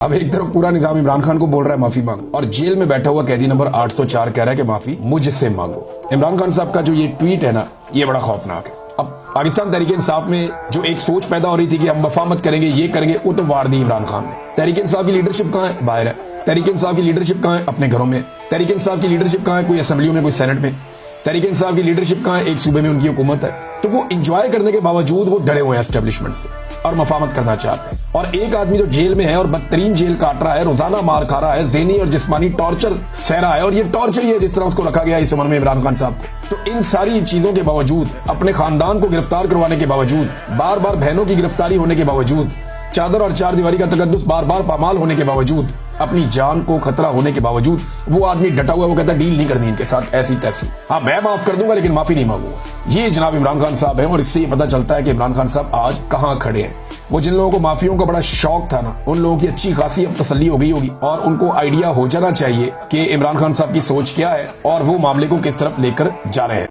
अब एक तरफ पूरा निजाम इमरान खान को बोल रहा है माफी मांगो, और जेल में बैठा हुआ कैदी नंबर 804 कह रहा है कि माफी मुझसे मांगो। इमरान खान साहब का जो ये ट्वीट है ना, ये बड़ा खौफनाक है। अब पाकिस्तान तहरीक इंसाफ में जो एक सोच पैदा हो रही थी कि हम वफा मत करेंगे, ये करेंगे, वो तो वार दी इमरान खान ने। तहरीक इंसाफ की लीडरशिप कहाँ है? बाहर है। तहरीक इंसाफ की लीडरशिप कहाँ है? अपने घरों में। तहरीक इंसाफ की लीडरशिप कहाँ है? कोई असेंबलियों में, कोई सेनेट में। तहरीक इंसाफ की लीडरशिप कहाँ है? एक सूबे में उनकी हुकूमत है। तो वो इंजॉय करने के बावजूद वो डरे हुए हैं एस्टेब्लिशमेंट से और मफामत करना चाहते हैं। और एक आदमी जो जेल में है और बदतरीन जेल काट रहा है, रोजाना मार खा रहा है, ज़हनी और जिस्मानी टॉर्चर सह रहा है, और ये टॉर्चर ही है जिस तरह उसको रखा गया इस उम्र में इमरान खान साहब को। तो इन सारी चीजों के बावजूद, अपने खानदान को गिरफ्तार करवाने के बावजूद, बार बार बहनों की गिरफ्तारी होने के बावजूद, चादर और चार दीवारी का तकद्दुस बार बार पामाल होने के बावजूद, अपनी जान को खतरा होने के बावजूद वो आदमी डटा हुआ, वो कहता है डील नहीं करनी इनके साथ ऐसी तैसी। हाँ, मैं माफ कर दूंगा लेकिन माफी नहीं मांगूंगा। ये जनाब इमरान खान साहब हैं, और इससे ये पता चलता है कि इमरान खान साहब आज कहां खड़े हैं। वो जिन लोगों को माफियों का बड़ा शौक था ना, उन लोगों की अच्छी खासी अब तसल्ली हो गई होगी, और उनको आइडिया हो जाना चाहिए कि इमरान खान साहब की सोच क्या है और वो मामले को किस तरफ लेकर जा रहे हैं।